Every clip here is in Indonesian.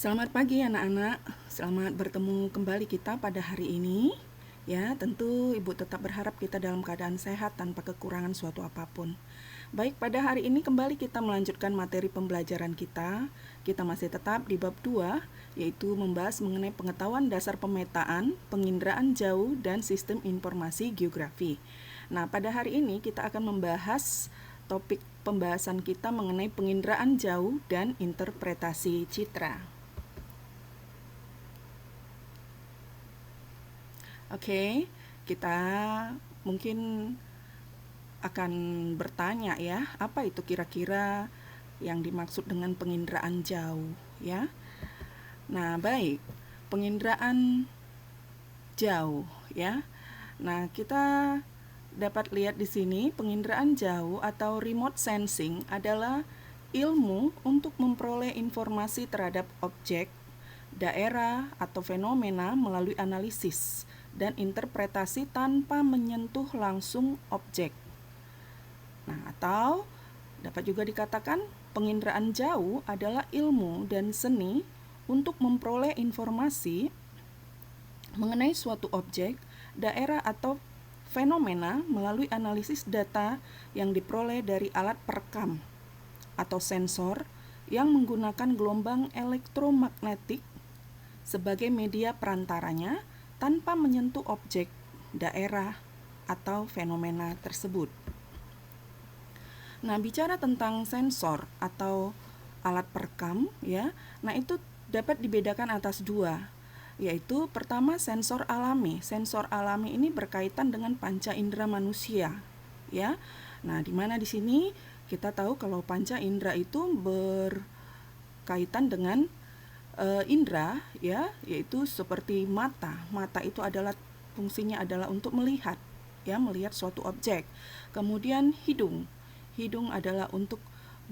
Selamat pagi anak-anak, selamat bertemu kembali kita pada hari ini. Ya, tentu Ibu tetap berharap kita dalam keadaan sehat tanpa kekurangan suatu apapun. Baik, pada hari ini kembali kita melanjutkan materi pembelajaran kita. Kita masih tetap di bab 2, yaitu membahas mengenai pengetahuan dasar pemetaan, penginderaan jauh, dan sistem informasi geografi. Nah, pada hari ini kita akan membahas topik pembahasan kita mengenai penginderaan jauh dan interpretasi citra. Oke, kita mungkin akan bertanya ya, apa itu kira-kira yang dimaksud dengan penginderaan jauh ya? Nah, baik. Penginderaan jauh ya. Nah, kita dapat lihat di sini penginderaan jauh atau remote sensing adalah ilmu untuk memperoleh informasi terhadap objek, daerah, atau fenomena melalui analisis dan interpretasi tanpa menyentuh langsung objek. Nah, atau dapat juga dikatakan penginderaan jauh adalah ilmu dan seni untuk memperoleh informasi mengenai suatu objek, daerah, atau fenomena melalui analisis data yang diperoleh dari alat perekam atau sensor yang menggunakan gelombang elektromagnetik sebagai media perantaranya tanpa menyentuh objek, daerah, atau fenomena tersebut. Nah, bicara tentang sensor atau alat perekam ya. Nah, itu dapat dibedakan atas dua, yaitu pertama sensor alami. Sensor alami ini berkaitan dengan panca indera manusia ya. Nah, di mana di sini kita tahu kalau panca indera itu berkaitan dengan indera ya, yaitu seperti mata. Mata itu adalah fungsinya adalah untuk melihat ya, melihat suatu objek. Kemudian hidung. Hidung adalah untuk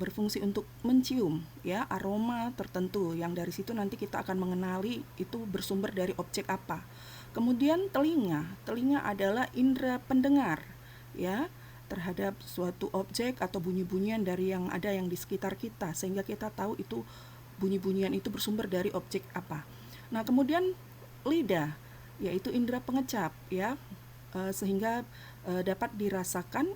berfungsi untuk mencium ya, aroma tertentu yang dari situ nanti kita akan mengenali itu bersumber dari objek apa. Kemudian telinga. Telinga adalah indera pendengar ya, terhadap suatu objek atau bunyi-bunyian dari yang ada yang di sekitar kita, sehingga kita tahu itu bunyi-bunyian itu bersumber dari objek apa. Nah, kemudian lidah, yaitu indera pengecap ya, sehingga dapat dirasakan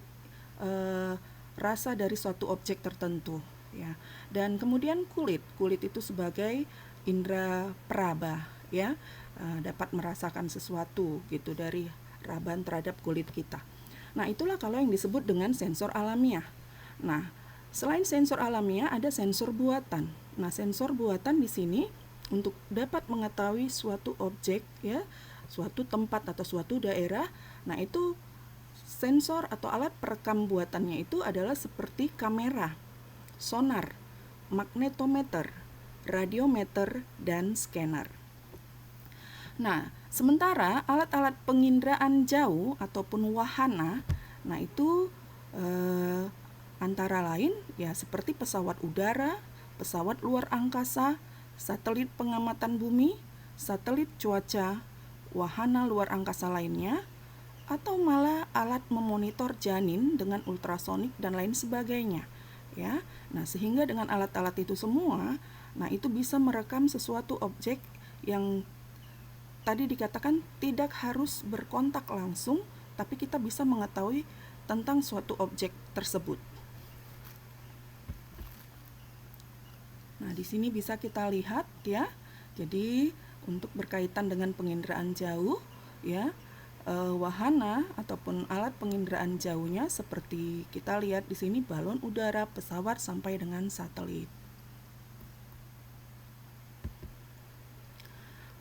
rasa dari suatu objek tertentu ya. Dan kemudian kulit. Kulit itu sebagai indera peraba ya, dapat merasakan sesuatu gitu dari raban terhadap kulit kita. Nah, itulah kalau yang disebut dengan sensor alamiah. Nah, selain sensor alamiah ada sensor buatan. Nah, sensor buatan di sini untuk dapat mengetahui suatu objek ya, suatu tempat atau suatu daerah. Nah, itu sensor atau alat perekam buatannya itu adalah seperti kamera, sonar, magnetometer, radiometer, dan scanner. Nah, sementara alat-alat penginderaan jauh ataupun wahana, nah itu antara lain ya seperti pesawat udara, pesawat luar angkasa, satelit pengamatan bumi, satelit cuaca, wahana luar angkasa lainnya, atau malah alat memonitor janin dengan ultrasonik dan lain sebagainya ya. Nah, sehingga dengan alat-alat itu semua, nah itu bisa merekam sesuatu objek yang tadi dikatakan tidak harus berkontak langsung, tapi kita bisa mengetahui tentang suatu objek tersebut. Nah, di sini bisa kita lihat ya. Jadi, untuk berkaitan dengan penginderaan jauh ya, wahana ataupun alat penginderaan jauhnya seperti kita lihat di sini balon udara, pesawat sampai dengan satelit.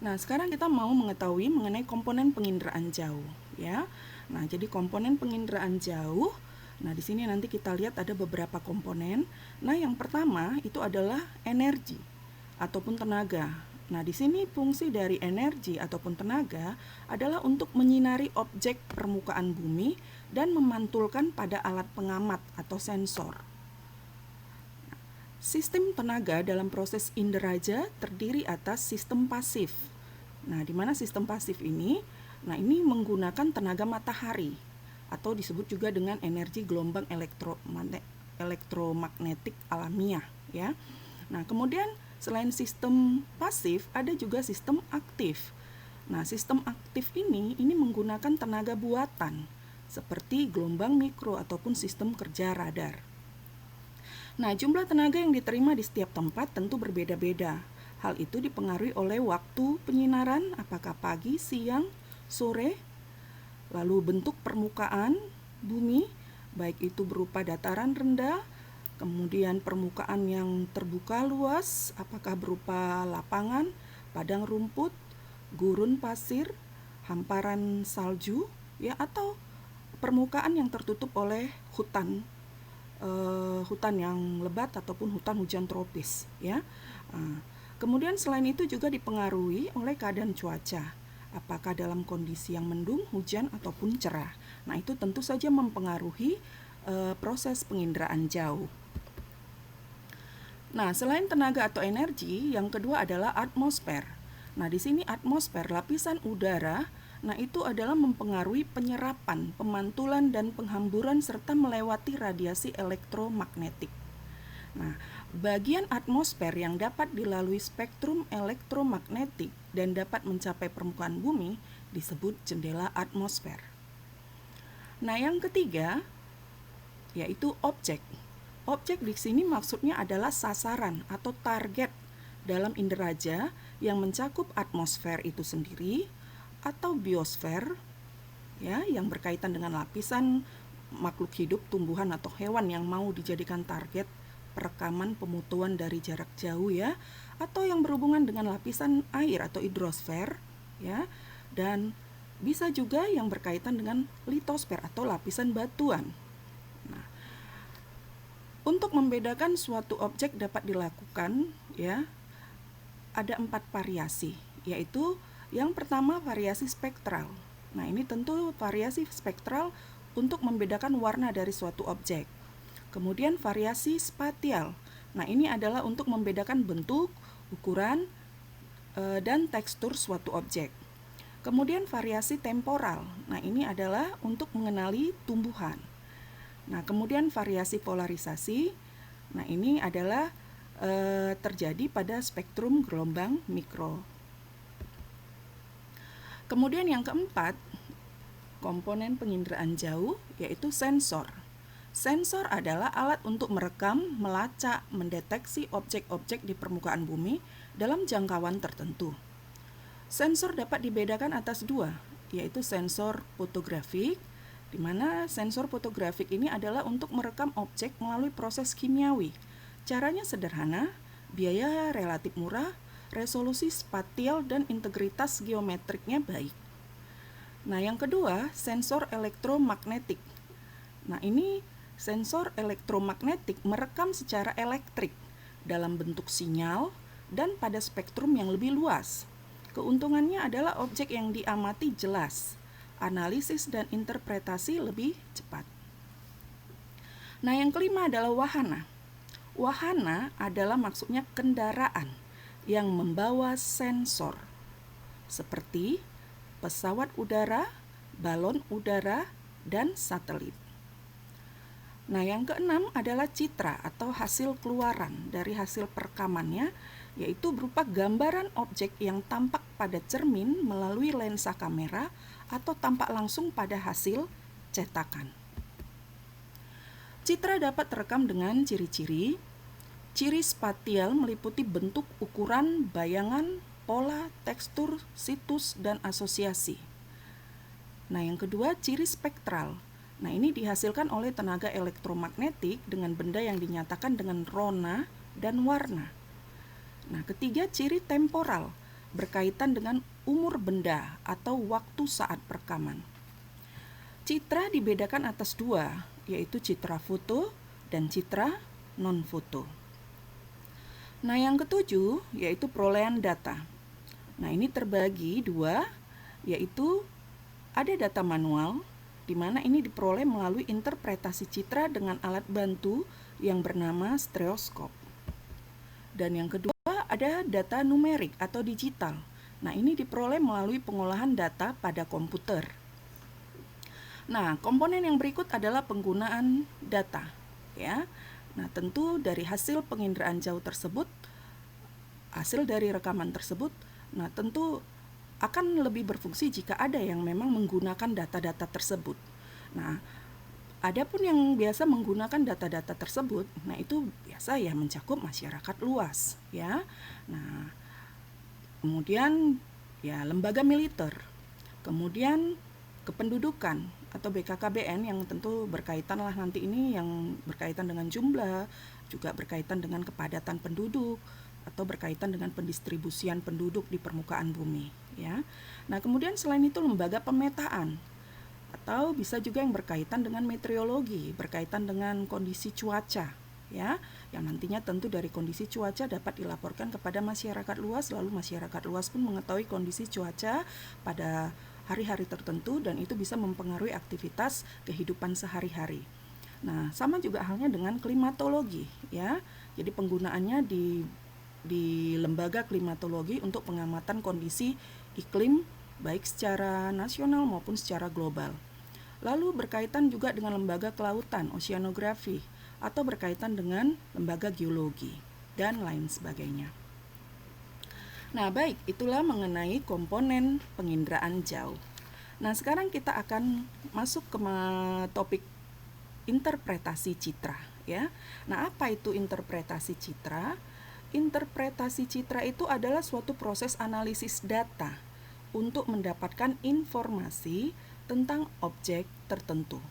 Nah, sekarang kita mau mengetahui mengenai komponen penginderaan jauh ya. Nah, jadi komponen penginderaan jauh, nah di sini nanti kita lihat ada beberapa komponen. Nah, yang pertama itu adalah energi ataupun tenaga. Nah, di sini fungsi dari energi ataupun tenaga adalah untuk menyinari objek permukaan bumi dan memantulkan pada alat pengamat atau sensor. Sistem tenaga dalam proses inderaja terdiri atas sistem pasif. Nah, di mana sistem pasif ini? Nah, ini menggunakan tenaga matahari atau disebut juga dengan energi gelombang elektromagnetik alamiah ya. Nah, kemudian selain sistem pasif, ada juga sistem aktif. Nah, sistem aktif ini menggunakan tenaga buatan, seperti gelombang mikro ataupun sistem kerja radar. Nah, jumlah tenaga yang diterima di setiap tempat tentu berbeda-beda. Hal itu dipengaruhi oleh waktu penyinaran, apakah pagi, siang, sore, lalu bentuk permukaan bumi, baik itu berupa dataran rendah, kemudian permukaan yang terbuka luas, apakah berupa lapangan, padang rumput, gurun pasir, hamparan salju, ya, atau permukaan yang tertutup oleh hutan, hutan yang lebat ataupun hutan hujan tropis, ya. Kemudian selain itu juga dipengaruhi oleh keadaan cuaca, apakah dalam kondisi yang mendung, hujan, ataupun cerah. Nah, itu tentu saja mempengaruhi proses penginderaan jauh. Nah, selain tenaga atau energi, yang kedua adalah atmosfer. Nah, di sini atmosfer, lapisan udara, nah itu adalah mempengaruhi penyerapan, pemantulan, dan penghamburan serta melewati radiasi elektromagnetik. Nah, bagian atmosfer yang dapat dilalui spektrum elektromagnetik dan dapat mencapai permukaan bumi disebut jendela atmosfer. Nah, yang ketiga yaitu objek. Objek di sini maksudnya adalah sasaran atau target dalam inderaja yang mencakup atmosfer itu sendiri atau biosfer, ya, yang berkaitan dengan lapisan makhluk hidup, tumbuhan atau hewan yang mau dijadikan target perekaman pemutuan dari jarak jauh, ya, atau yang berhubungan dengan lapisan air atau hidrosfer, ya, dan bisa juga yang berkaitan dengan litosfer atau lapisan batuan. Nah, untuk membedakan suatu objek dapat dilakukan, ya, ada 4 variasi, yaitu yang pertama variasi spektral. Nah, ini tentu variasi spektral untuk membedakan warna dari suatu objek. Kemudian variasi spatial. Nah, ini adalah untuk membedakan bentuk, ukuran, dan tekstur suatu objek. Kemudian variasi temporal. Nah, ini adalah untuk mengenali tumbuhan. Nah, kemudian variasi polarisasi. Nah, ini adalah terjadi pada spektrum gelombang mikro. Kemudian yang keempat, komponen penginderaan jauh, yaitu sensor. Sensor adalah alat untuk merekam, melacak, mendeteksi objek-objek di permukaan bumi dalam jangkauan tertentu. Sensor dapat dibedakan atas 2, yaitu sensor fotografik, di mana sensor fotografik ini adalah untuk merekam objek melalui proses kimiawi. Caranya sederhana, biaya relatif murah, resolusi spatial dan integritas geometriknya baik. Nah, yang kedua, sensor elektromagnetik. Nah, ini sensor elektromagnetik merekam secara elektrik dalam bentuk sinyal dan pada spektrum yang lebih luas. Keuntungannya adalah objek yang diamati jelas, analisis dan interpretasi lebih cepat. Nah, yang kelima adalah wahana. Wahana adalah maksudnya kendaraan yang membawa sensor, seperti pesawat udara, balon udara, dan satelit. Nah, yang keenam adalah citra atau hasil keluaran dari hasil perekamannya, yaitu berupa gambaran objek yang tampak pada cermin melalui lensa kamera atau tampak langsung pada hasil cetakan. Citra dapat terekam dengan ciri-ciri. Ciri spatial meliputi bentuk, ukuran, bayangan, pola, tekstur, situs, dan asosiasi. Nah, yang kedua, ciri spektral. Nah, ini dihasilkan oleh tenaga elektromagnetik dengan benda yang dinyatakan dengan rona dan warna. Nah, ketiga, ciri temporal, berkaitan dengan umur benda atau waktu saat perekaman. Citra dibedakan atas 2, yaitu citra foto dan citra non-foto. Nah, yang ketujuh, yaitu perolehan data. Nah, ini terbagi 2, yaitu ada data manual, di mana ini diperoleh melalui interpretasi citra dengan alat bantu yang bernama stereoskop. Dan yang kedua ada data numerik atau digital. Nah, ini diperoleh melalui pengolahan data pada komputer. Nah, komponen yang berikut adalah penggunaan data, ya. Nah, tentu dari hasil penginderaan jauh tersebut hasil dari rekaman tersebut, nah tentu akan lebih berfungsi jika ada yang memang menggunakan data-data tersebut. Nah, adapun yang biasa menggunakan data-data tersebut, nah itu biasa ya mencakup masyarakat luas, ya. Nah, kemudian ya lembaga militer, kemudian kependudukan atau BKKBN yang tentu berkaitan lah nanti ini yang berkaitan dengan jumlah, juga berkaitan dengan kepadatan penduduk atau berkaitan dengan pendistribusian penduduk di permukaan bumi, ya. Nah, kemudian selain itu lembaga pemetaan atau bisa juga yang berkaitan dengan meteorologi, berkaitan dengan kondisi cuaca, ya, yang nantinya tentu dari kondisi cuaca dapat dilaporkan kepada masyarakat luas, lalu masyarakat luas pun mengetahui kondisi cuaca pada hari-hari tertentu dan itu bisa mempengaruhi aktivitas kehidupan sehari-hari. Nah, sama juga halnya dengan klimatologi, ya. Jadi penggunaannya di lembaga klimatologi untuk pengamatan kondisi iklim baik secara nasional maupun secara global. Lalu berkaitan juga dengan lembaga kelautan, oceanografi, atau berkaitan dengan lembaga geologi, dan lain sebagainya. Nah, baik, itulah mengenai komponen penginderaan jauh. Nah, sekarang kita akan masuk ke topik interpretasi citra, ya. Nah, apa itu interpretasi citra? Interpretasi citra itu adalah suatu proses analisis data untuk mendapatkan informasi tentang objek tertentu.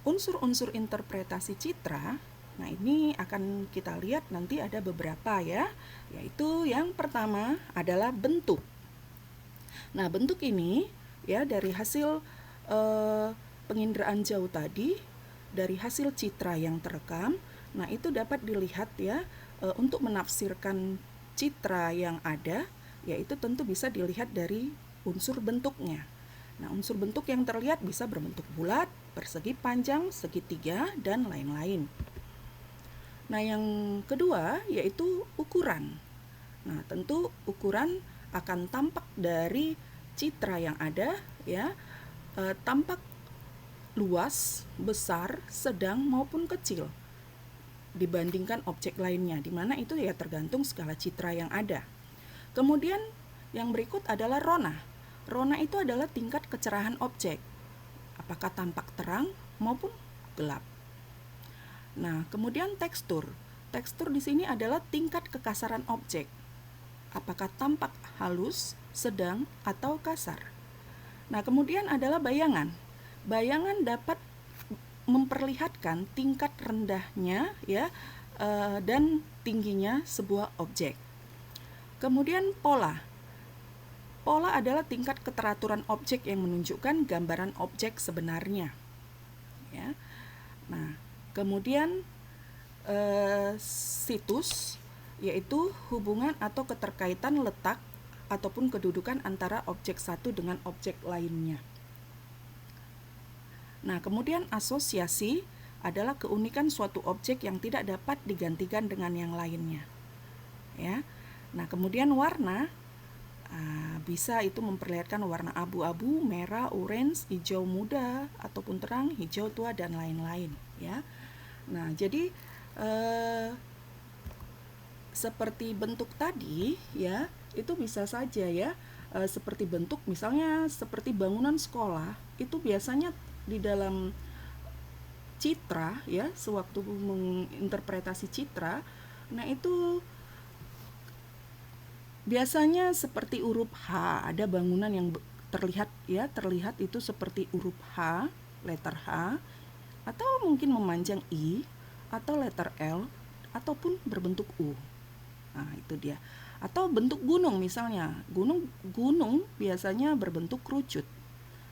Unsur-unsur interpretasi citra, nah ini akan kita lihat nanti ada beberapa ya, yaitu yang pertama adalah bentuk. Nah, bentuk ini ya dari hasil penginderaan jauh tadi, dari hasil citra yang terekam, nah itu dapat dilihat ya untuk menafsirkan citra yang ada, yaitu tentu bisa dilihat dari unsur bentuknya. Nah, unsur bentuk yang terlihat bisa berbentuk bulat, persegi panjang, segitiga, dan lain-lain. Nah, yang kedua yaitu ukuran. Nah, tentu ukuran akan tampak dari citra yang ada ya, tampak luas, besar, sedang maupun kecil dibandingkan objek lainnya, di mana itu ya tergantung skala citra yang ada. Kemudian yang berikut adalah rona. Rona itu adalah tingkat kecerahan objek, apakah tampak terang maupun gelap. Nah, kemudian tekstur. Tekstur di sini adalah tingkat kekasaran objek, apakah tampak halus, sedang, atau kasar. Nah, kemudian adalah bayangan. Bayangan dapat memperlihatkan tingkat rendahnya ya dan tingginya sebuah objek. Kemudian pola. Pola adalah tingkat keteraturan objek yang menunjukkan gambaran objek sebenarnya. Ya. Nah, kemudian situs yaitu hubungan atau keterkaitan letak ataupun kedudukan antara objek satu dengan objek lainnya. Nah, kemudian asosiasi adalah keunikan suatu objek yang tidak dapat digantikan dengan yang lainnya. Ya. Nah, kemudian warna bisa itu memperlihatkan warna abu-abu, merah, orange, hijau muda ataupun terang, hijau tua dan lain-lain. Ya. Nah, jadi seperti bentuk tadi, ya, itu bisa saja ya, seperti bentuk misalnya seperti bangunan sekolah itu biasanya di dalam citra ya, sewaktu menginterpretasi citra, nah itu biasanya seperti huruf H, ada bangunan yang terlihat itu seperti huruf H, letter H, atau mungkin memanjang I, atau letter L, ataupun berbentuk U. Nah, itu dia. Atau bentuk gunung misalnya, gunung biasanya berbentuk kerucut.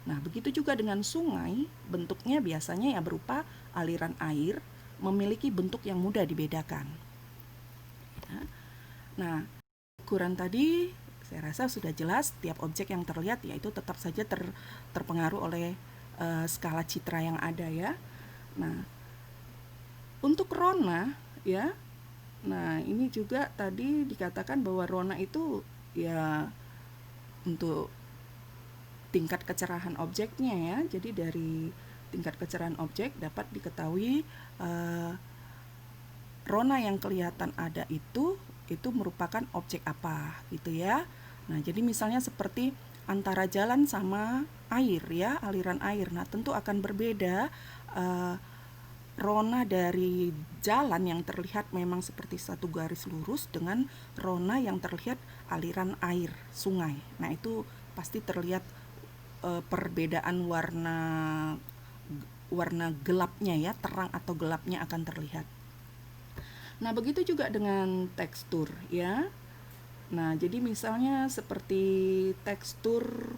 Nah, begitu juga dengan sungai, bentuknya biasanya ya berupa aliran air, memiliki bentuk yang mudah dibedakan. Ya. Nah, ukuran tadi saya rasa sudah jelas, tiap objek yang terlihat yaitu tetap saja terpengaruh oleh skala citra yang ada ya. Nah, untuk rona ya, nah ini juga tadi dikatakan bahwa rona itu ya untuk tingkat kecerahan objeknya ya. Jadi dari tingkat kecerahan objek dapat diketahui rona yang kelihatan ada itu itu merupakan objek apa gitu ya. Nah, jadi misalnya seperti antara jalan sama air ya, aliran air. Nah, tentu akan berbeda rona dari jalan yang terlihat memang seperti satu garis lurus dengan rona yang terlihat aliran air sungai. Nah, itu pasti terlihat perbedaan warna gelapnya ya, terang atau gelapnya akan terlihat. Nah, begitu juga dengan tekstur ya. Nah, jadi misalnya seperti tekstur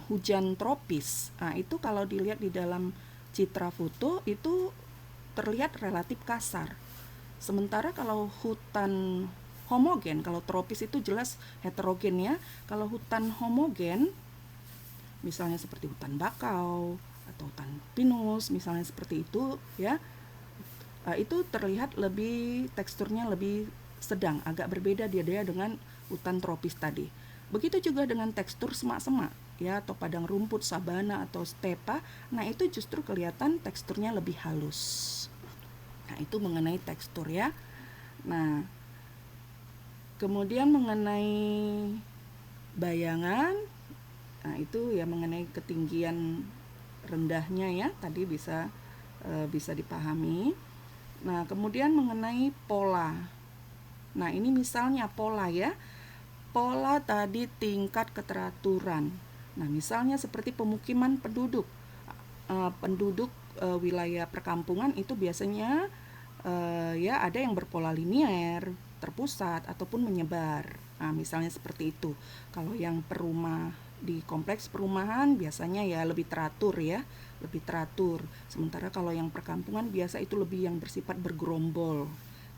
hujan tropis. Nah, itu kalau dilihat di dalam citra foto itu terlihat relatif kasar. Sementara kalau hutan homogen, kalau tropis itu jelas heterogen ya. Kalau hutan homogen, misalnya seperti hutan bakau atau hutan pinus, misalnya seperti itu ya, itu terlihat lebih teksturnya lebih sedang, agak berbeda dia dengan hutan tropis tadi. Begitu juga dengan tekstur semak-semak ya, atau padang rumput, sabana atau stepa. Nah, itu justru kelihatan teksturnya lebih halus. Nah, itu mengenai tekstur ya. Nah, kemudian mengenai bayangan, nah itu ya mengenai ketinggian rendahnya ya, tadi bisa dipahami. Nah, kemudian mengenai pola. Nah, ini misalnya pola ya. Pola tadi tingkat keteraturan. Nah, misalnya seperti pemukiman penduduk. Wilayah perkampungan itu biasanya ya ada yang berpola linier, terpusat ataupun menyebar. Nah, misalnya seperti itu. Kalau yang di kompleks perumahan biasanya ya lebih teratur ya, lebih teratur. Sementara kalau yang perkampungan biasa itu lebih yang bersifat bergerombol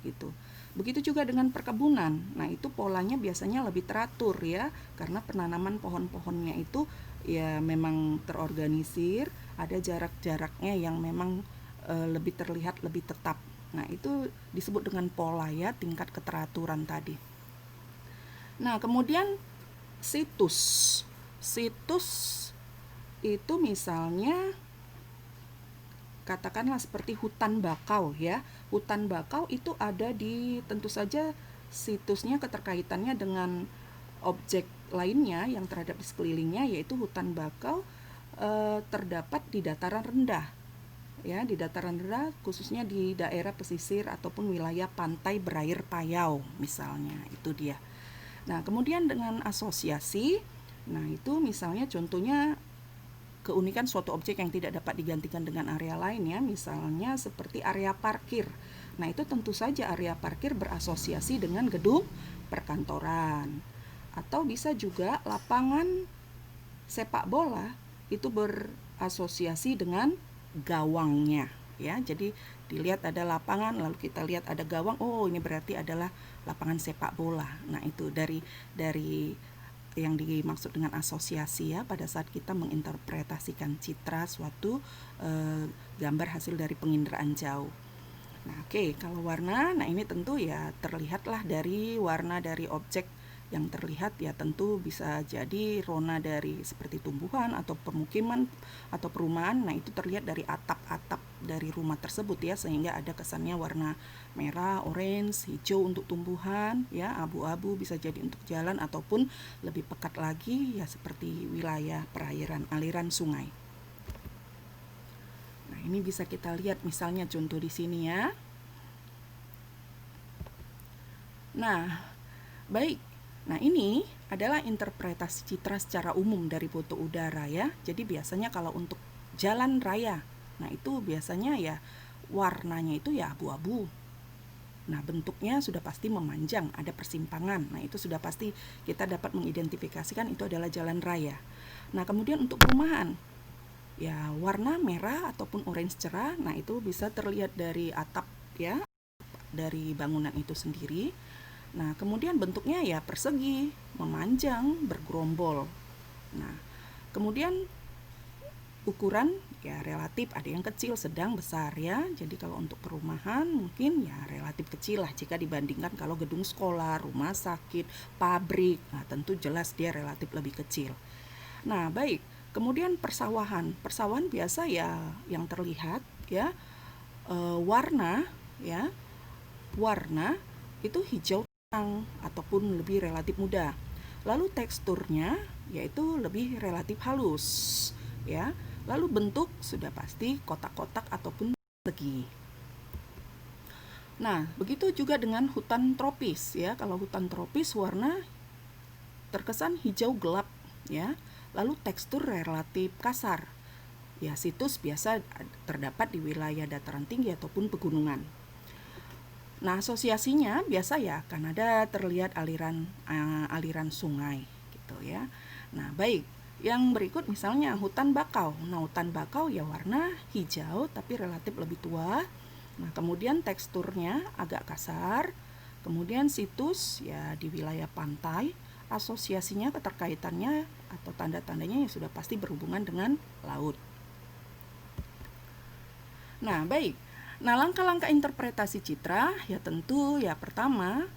gitu. Begitu juga dengan perkebunan. Nah, itu polanya biasanya lebih teratur ya, karena penanaman pohon-pohonnya itu ya memang terorganisir, ada jarak-jaraknya yang memang lebih terlihat lebih tetap. Nah, itu disebut dengan pola ya, tingkat keteraturan tadi. Nah, kemudian situs. Situs itu misalnya katakanlah seperti hutan bakau ya. Hutan bakau itu ada di, tentu saja situsnya keterkaitannya dengan objek lainnya yang terhadap di sekelilingnya, yaitu hutan bakau terdapat di dataran rendah. Ya, di dataran rendah khususnya di daerah pesisir ataupun wilayah pantai berair payau misalnya, itu dia. Nah, kemudian dengan asosiasi, nah itu misalnya contohnya keunikan suatu objek yang tidak dapat digantikan dengan area lain ya, misalnya seperti area parkir. Nah, itu tentu saja area parkir berasosiasi dengan gedung perkantoran. Atau bisa juga lapangan sepak bola itu berasosiasi dengan gawangnya ya. Jadi dilihat ada lapangan lalu kita lihat ada gawang, oh ini berarti adalah lapangan sepak bola. Nah, itu dari yang dimaksud dengan asosiasi ya, pada saat kita menginterpretasikan citra suatu gambar hasil dari penginderaan jauh. Nah, oke, kalau warna, nah ini tentu ya terlihatlah dari warna dari objek yang terlihat ya, tentu bisa jadi rona dari seperti tumbuhan atau pemukiman atau perumahan. Nah, itu terlihat dari atap-atap dari rumah tersebut ya, sehingga ada kesannya warna merah, orange, hijau untuk tumbuhan ya, abu-abu bisa jadi untuk jalan, ataupun lebih pekat lagi ya seperti wilayah perairan, aliran sungai. Nah, ini bisa kita lihat misalnya contoh di sini ya. Nah, baik. Nah, ini adalah interpretasi citra secara umum dari foto udara ya. Jadi biasanya kalau untuk jalan raya, nah itu biasanya ya warnanya itu ya abu-abu. Nah, bentuknya sudah pasti memanjang, ada persimpangan. Nah, itu sudah pasti kita dapat mengidentifikasikan itu adalah jalan raya. Nah, kemudian untuk perumahan, ya warna merah ataupun orange cerah. Nah, itu bisa terlihat dari atap ya, dari bangunan itu sendiri. Nah, kemudian bentuknya ya persegi, memanjang, bergerombol. Nah, kemudian ukuran ya relatif, ada yang kecil, sedang, besar ya. Jadi kalau untuk perumahan mungkin ya relatif kecil lah jika dibandingkan kalau gedung sekolah, rumah sakit, pabrik. Nah, tentu jelas dia relatif lebih kecil. Nah, baik. Kemudian persawahan. Persawahan biasa ya yang terlihat ya warna ya Warna itu hijau terang ataupun lebih relatif muda. Lalu teksturnya yaitu lebih relatif halus, ya. Lalu bentuk sudah pasti kotak-kotak ataupun persegi. Nah, begitu juga dengan hutan tropis, ya. Kalau hutan tropis warna terkesan hijau gelap, ya. Lalu tekstur relatif kasar. Ya, situs biasa terdapat di wilayah dataran tinggi ataupun pegunungan. Nah, asosiasinya biasa ya kan ada terlihat aliran sungai gitu ya. Nah, baik. Yang berikut misalnya hutan bakau. Nah, hutan bakau ya warna hijau tapi relatif lebih tua. Nah, kemudian teksturnya agak kasar. Kemudian situs ya di wilayah pantai. Asosiasinya keterkaitannya atau tanda-tandanya ya sudah pasti berhubungan dengan laut. Nah, baik. Nah, langkah-langkah interpretasi citra ya tentu ya pertama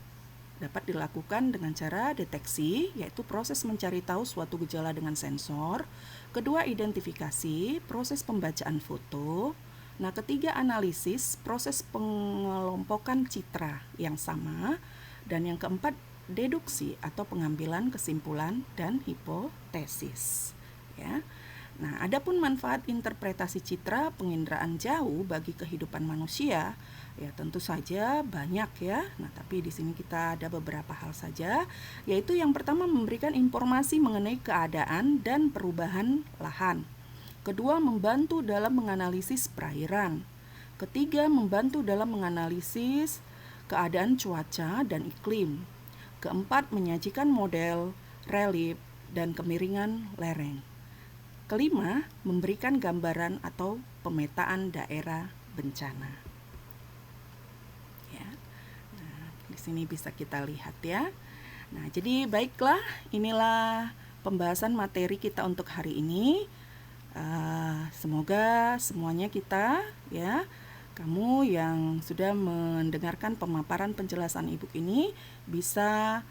dapat dilakukan dengan cara deteksi, yaitu proses mencari tahu suatu gejala dengan sensor. Kedua, identifikasi, proses pembacaan foto. Nah, ketiga, analisis, proses pengelompokan citra yang sama. Dan yang keempat, deduksi atau pengambilan kesimpulan dan hipotesis. Ya. Nah, adapun manfaat interpretasi citra penginderaan jauh bagi kehidupan manusia, ya tentu saja banyak ya. Nah, tapi di sini kita ada beberapa hal saja, yaitu yang pertama memberikan informasi mengenai keadaan dan perubahan lahan. Kedua, membantu dalam menganalisis perairan. Ketiga, membantu dalam menganalisis keadaan cuaca dan iklim. Keempat, menyajikan model, relief, dan kemiringan lereng. Kelima, memberikan gambaran atau pemetaan daerah bencana. Ya. Nah, di sini bisa kita lihat ya. Nah, jadi baiklah, inilah pembahasan materi kita untuk hari ini. Semoga semuanya kita ya, kamu yang sudah mendengarkan pemaparan penjelasan e-book ini bisa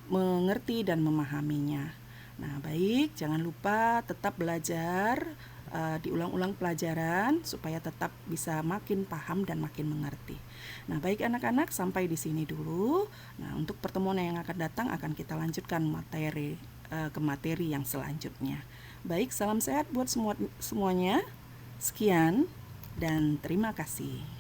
mengerti dan memahaminya. Nah, baik, jangan lupa tetap belajar, diulang-ulang pelajaran supaya tetap bisa makin paham dan makin mengerti. Nah, baik anak-anak, sampai di sini dulu. Nah, untuk pertemuan yang akan datang akan kita lanjutkan ke materi yang selanjutnya. Baik, salam sehat buat semuanya. Sekian dan terima kasih.